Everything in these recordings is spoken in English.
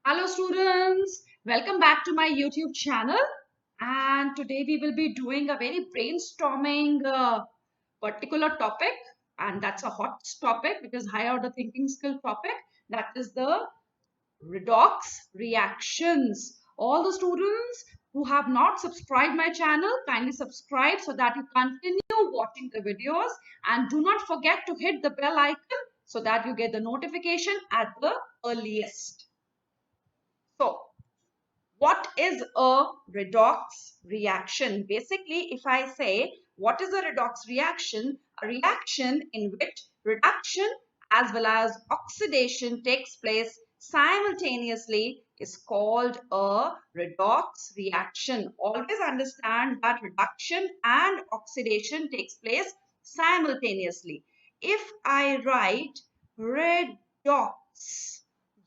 Hello students, welcome back to my YouTube channel, and today we will be doing a very brainstorming particular topic, and that's a hot topic because high order thinking skill topic, that is the redox reactions. All the students who have not subscribed my channel, kindly subscribe so that you continue watching the videos, and do not forget to hit the bell icon so that you get the notification at the earliest. So what is a redox reaction? Basically, if I say what is a redox reaction, a reaction in which reduction as well as oxidation takes place simultaneously is called a redox reaction. Always understand that reduction and oxidation takes place simultaneously. If I write redox,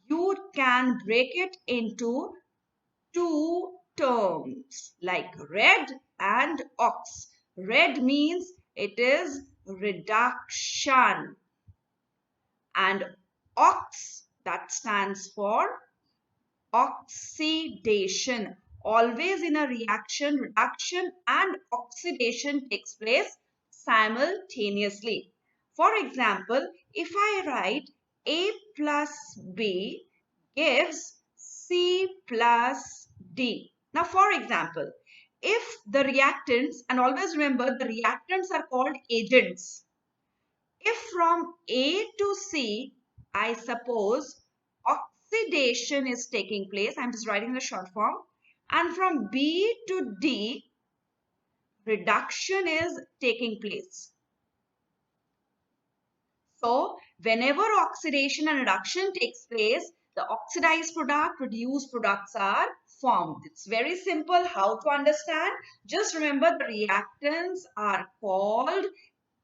you can break it into two terms like red and ox. Red means it is reduction, and ox, that stands for oxidation. Always in a reaction, reduction and oxidation takes place simultaneously. For example, if I write A plus B gives C plus D. Now, for example, if the reactants, and always remember the reactants are called agents. If from A to C, I suppose oxidation is taking place, I'm just writing the short form, and from B to D, reduction is taking place. So, whenever oxidation and reduction takes place, the oxidized product, reduced products are formed. It's very simple how to understand. Just remember the reactants are called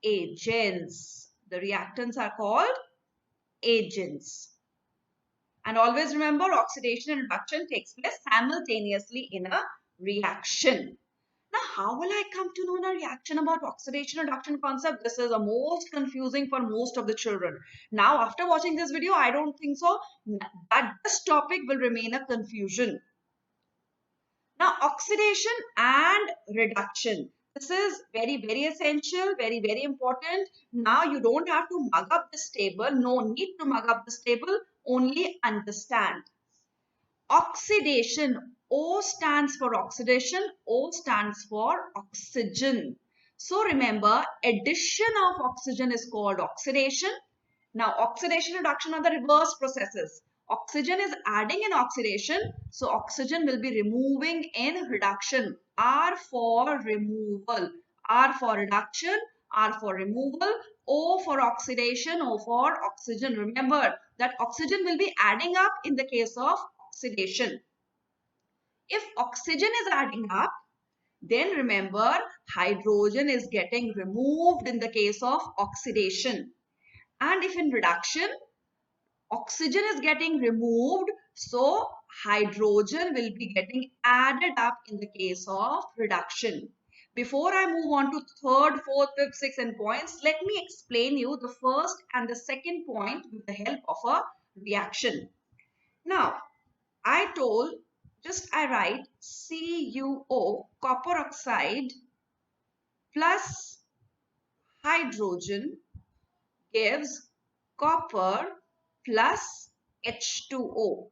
agents. The reactants are called agents. And always remember, oxidation and reduction takes place simultaneously in a reaction. Now, how will I come to know a reaction about oxidation and reduction concept? This is the most confusing for most of the children. Now, after watching this video, I don't think so that this topic will remain a confusion. Now, oxidation and reduction. This is very essential, very important. Now, you don't have to mug up this table. No need to mug up this table. Only understand. Oxidation. O stands for oxidation. O stands for oxygen. So, remember, addition of oxygen is called oxidation. Now, oxidation and reduction are the reverse processes. Oxygen is adding in oxidation, so oxygen will be removing in reduction. R for removal, R for reduction, R for removal, O for oxidation, O for oxygen. Remember that oxygen will be adding up in the case of oxidation. If oxygen is adding up, then remember hydrogen is getting removed in the case of oxidation. And if in reduction, oxygen is getting removed, so hydrogen will be getting added up in the case of reduction. Before I move on to third, fourth, fifth, sixth and points, let me explain you the first and the second point with the help of a reaction. Now, I told, I write CuO, copper oxide plus hydrogen gives copper plus H2O.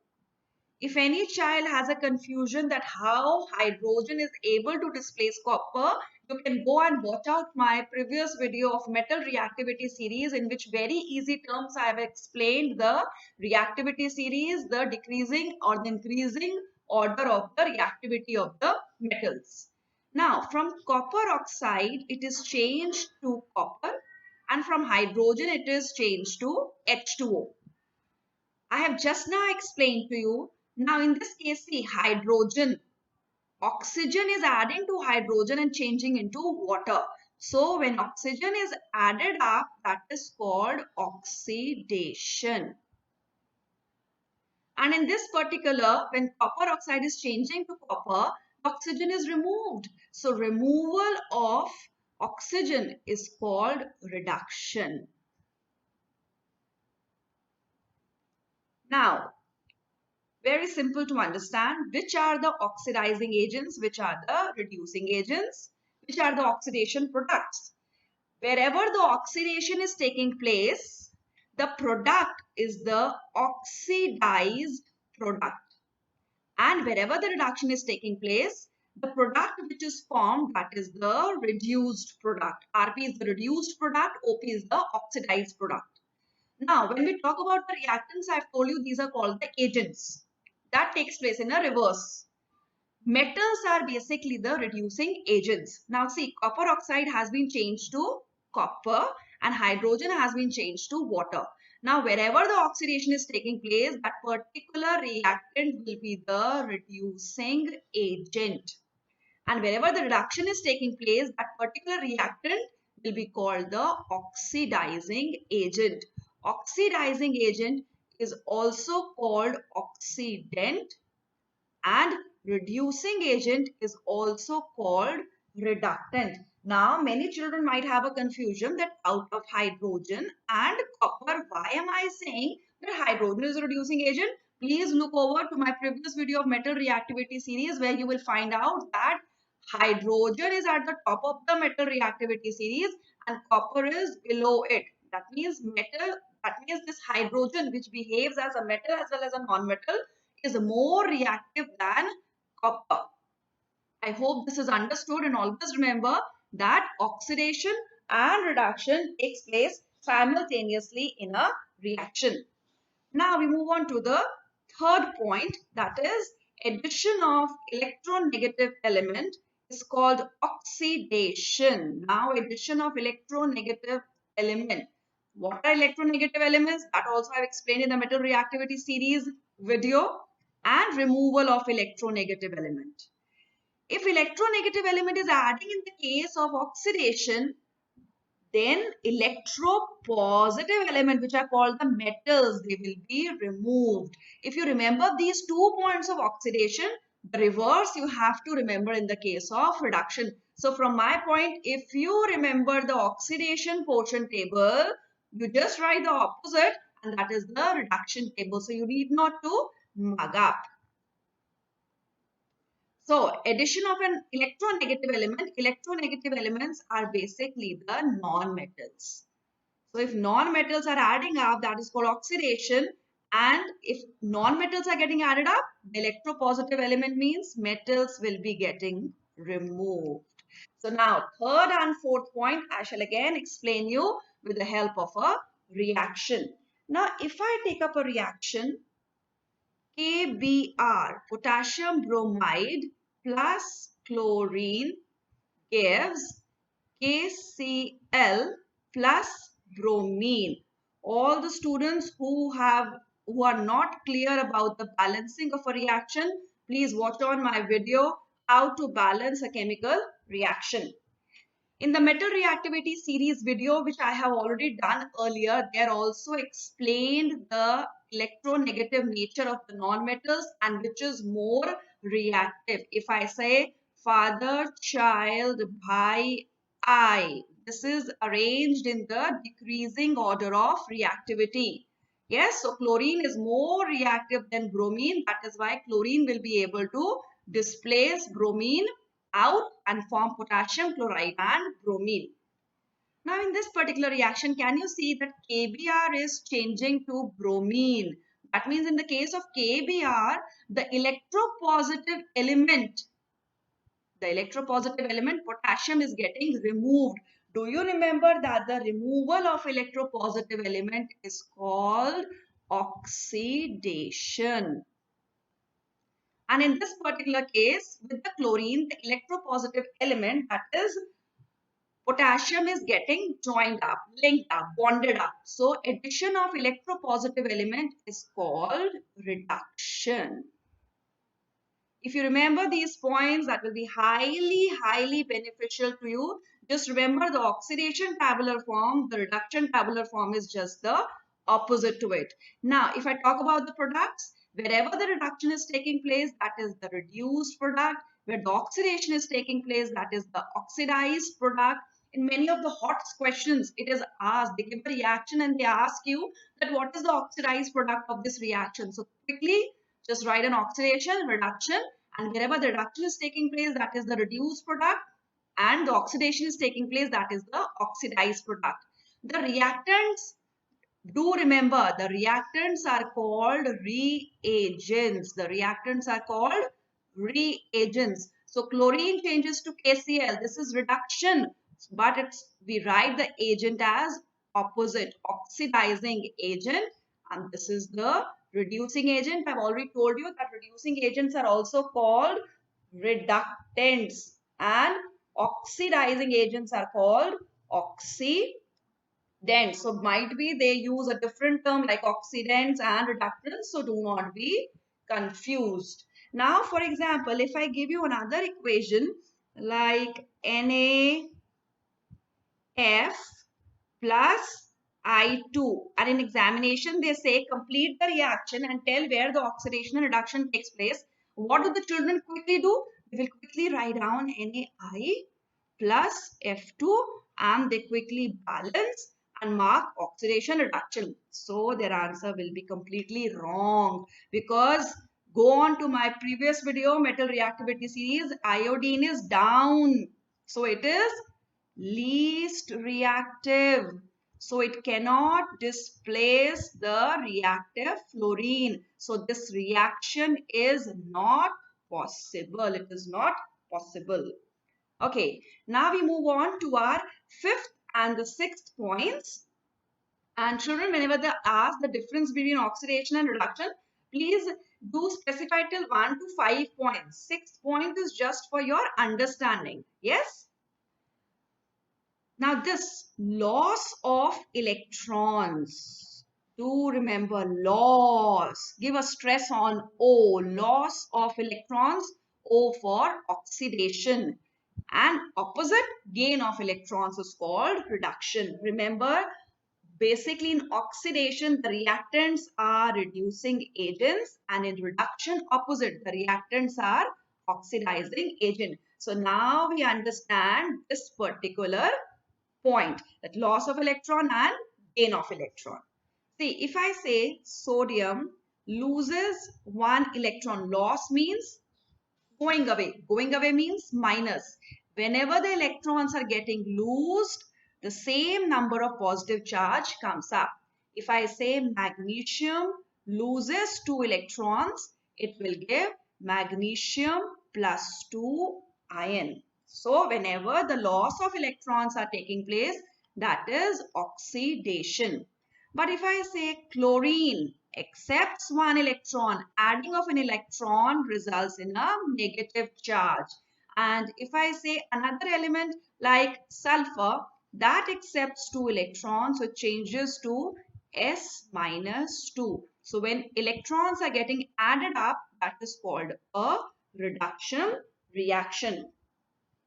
If any child has a confusion that how hydrogen is able to displace copper, you can go and watch out my previous video of metal reactivity series, in which very easy terms I have explained the reactivity series, the decreasing or the increasing order of the reactivity of the metals. Now, from copper oxide, it is changed to copper, and from hydrogen, it is changed to H2O. I have just now explained to you. Now, in this case, see hydrogen. Oxygen is adding to hydrogen and changing into water. So, when oxygen is added up, that is called oxidation. And in this particular, when copper oxide is changing to copper, oxygen is removed. So, removal of oxygen is called reduction. Now, Very simple to understand. Which are the oxidizing agents? Which are the reducing agents? Which are the oxidation products? Wherever the oxidation is taking place, the product is the oxidized product. And wherever the reduction is taking place, the product which is formed, that is the reduced product. RP is the reduced product, OP is the oxidized product. Now, when we talk about the reactants, I've told you these are called the agents. That takes place in a reverse. Metals are basically the reducing agents. Now see, copper oxide has been changed to copper and hydrogen has been changed to water. Now wherever the oxidation is taking place, that particular reactant will be the reducing agent. And wherever the reduction is taking place, that particular reactant will be called the oxidizing agent. Oxidizing agent is also called oxidant, and reducing agent is also called reductant. Now, many children might have a confusion that out of hydrogen and copper, why am I saying that hydrogen is a reducing agent? Please look over to my previous video of metal reactivity series where you will find out that hydrogen is at the top of the metal reactivity series and copper is below it. That means this hydrogen, which behaves as a metal as well as a non-metal, is more reactive than copper. I hope this is understood, and always remember that oxidation and reduction takes place simultaneously in a reaction. Now we move on to the third point, that is addition of electronegative element is called oxidation. Now addition of electronegative element. What are electronegative elements? That also I've explained in the metal reactivity series video. And removal of electronegative element. If electronegative element is adding in the case of oxidation, then electropositive element, which are called the metals, they will be removed. If you remember these 2 points of oxidation, the reverse you have to remember in the case of reduction. So from my point, if you remember the oxidation portion table, you just write the opposite, and that is the reduction table. So you need not to mug up. So addition of an electronegative elements are basically the non-metals. So if non-metals are adding up, that is called oxidation. And if non-metals are getting added up, the electropositive element means metals will be getting removed. So now third and fourth point, I shall again explain you with the help of a reaction. Now if I take up a reaction, KBr, potassium bromide plus chlorine gives KCl plus bromine. All the students who are not clear about the balancing of a reaction, please watch on my video how to balance a chemical reaction. In the metal reactivity series video, which I have already done earlier, there also explained the electronegative nature of the non-metals and which is more reactive. If I say father, child, bhai, I, this is arranged in the decreasing order of reactivity. Yes, so chlorine is more reactive than bromine. That is why chlorine will be able to displace bromine out and form potassium chloride and bromine. Now in this particular reaction, can you see that KBr is changing to bromine? That means in the case of KBr, the electropositive element potassium is getting removed. Do you remember that the removal of electropositive element is called oxidation? And in this particular case, with the chlorine, the electropositive element, that is potassium, is getting joined up, linked up, bonded up. So addition of electropositive element is called reduction. If you remember these points, that will be highly beneficial to you. Just remember the oxidation tabular form, the reduction tabular form is just the opposite to it. Now, if I talk about the products, wherever the reduction is taking place, that is the reduced product. Where the oxidation is taking place, that is the oxidized product. In many of the hot questions, it is asked, they give a reaction and they ask you that what is the oxidized product of this reaction. So quickly Just write an oxidation, reduction, and wherever the reduction is taking place, that is the reduced product, and the oxidation is taking place, that is the oxidized product. The reactants, do remember, the reactants are called reagents. The reactants are called reagents. So chlorine changes to KCl. This is reduction, but we write the agent as opposite, oxidizing agent, and this is the reducing agent. I've already told you that reducing agents are also called reductants, and oxidizing agents are called oxidants. So might be they use a different term like oxidants and reductants. So do not be confused. Now, for example, if I give you another equation like NaF plus I2, and in examination they say complete the reaction and tell where the oxidation and reduction takes place. What do the children quickly do? They will quickly write down NaI plus F2, and they quickly balance and mark oxidation reduction. So their answer will be completely wrong, because go on to my previous video, metal reactivity series, iodine is down. So it is least reactive. So it cannot displace the reactive fluorine. So this reaction is not possible. It is not possible. Okay, now we move on to our fifth and the sixth points. And children, whenever they ask the difference between oxidation and reduction, please do specify till 1 to 5 points. Sixth point is just for your understanding. Yes? Now this loss of electrons. Do remember loss. Give a stress on O. Loss of electrons. O for oxidation. And opposite, gain of electrons, is called reduction. Remember, basically in oxidation, the reactants are reducing agents, and in reduction, opposite, the reactants are oxidizing agent. So now we understand this particular point, that loss of electron and gain of electron. See, if I say sodium loses one electron, loss means going away. Going away means minus. Whenever the electrons are getting loosed, the same number of positive charge comes up. If I say magnesium loses 2 electrons, it will give magnesium plus 2 ion. So whenever the loss of electrons are taking place, that is oxidation. But if I say chlorine accepts one electron, adding of an electron results in a negative charge. And if I say another element like sulfur, that accepts 2 electrons, so it changes to S minus 2. So when electrons are getting added up, that is called a reduction reaction.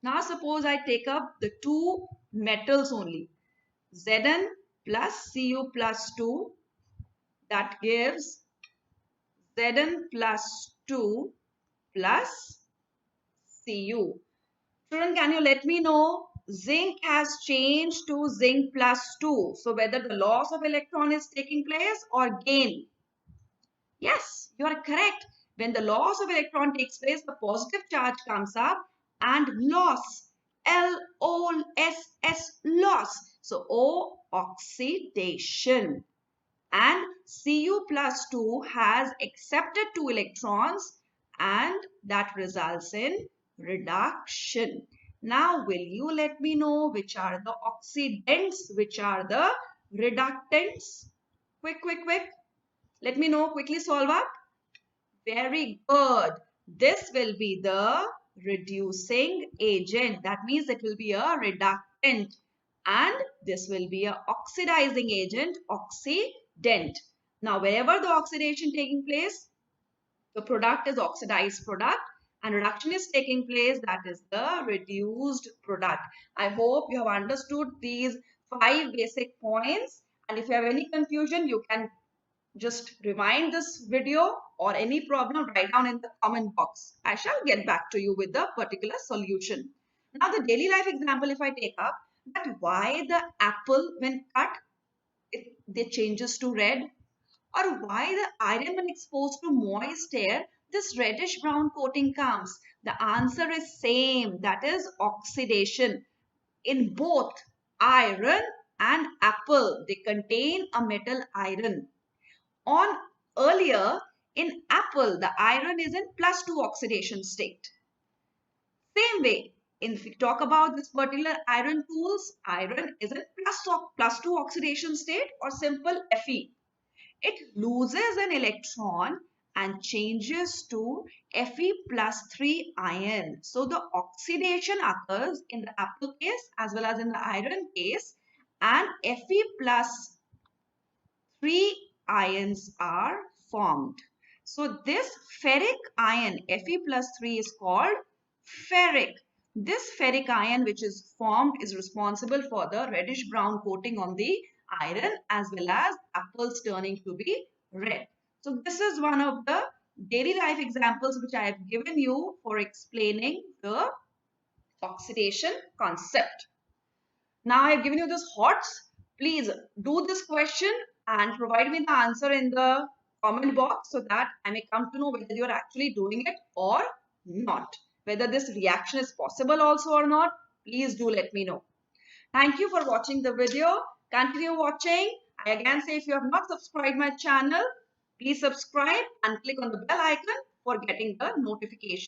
Now suppose I take up the two metals only, Zn plus Cu plus 2, that gives Zn plus 2 plus Cu. Children, can you let me know? Zinc has changed to zinc plus 2. So whether the loss of electron is taking place or gain. Yes, you are correct. When the loss of electron takes place, the positive charge comes up and loss. L-O-S-S, loss. So O, oxidation. And Cu plus 2 has accepted 2 electrons, and that results in reduction. Now, will you let me know which are the oxidants, which are the reductants? Quick, quick, quick. Let me know. Quickly solve up. Very good. This will be the reducing agent. That means it will be a reductant. And this will be a oxidizing agent, oxidant. Now, wherever the oxidation taking place, the product is oxidized product, and reduction is taking place, that is the reduced product. I hope you have understood these 5 basic points. And if you have any confusion, you can just rewind this video, or any problem, write down in the comment box. I shall get back to you with the particular solution. Now the daily life example, if I take up, that why the apple when cut, it changes to red. Or why the iron when exposed to moist air, this reddish brown coating comes? The answer is same, that is oxidation. In both iron and apple, they contain a metal iron. On earlier, in apple, the iron is in +2 oxidation state. Same way, if we talk about this particular iron tools, iron is in +2 oxidation state or simple Fe. It loses an electron and changes to Fe+3 ion. So the oxidation occurs in the apple case as well as in the iron case, and Fe+3 ions are formed. So this ferric ion, Fe+3, is called ferric. This ferric ion which is formed is responsible for the reddish brown coating on the iron as well as apples turning to be red. So this is one of the daily life examples which I have given you for explaining the oxidation concept. Now I have given you this HOTS. Please do this question and provide me the answer in the comment box so that I may come to know whether you are actually doing it or not. Whether this reaction is possible also or not, please do let me know. Thank you for watching the video. Continue watching. I again say if you have not subscribed my channel, please subscribe and click on the bell icon for getting the notification.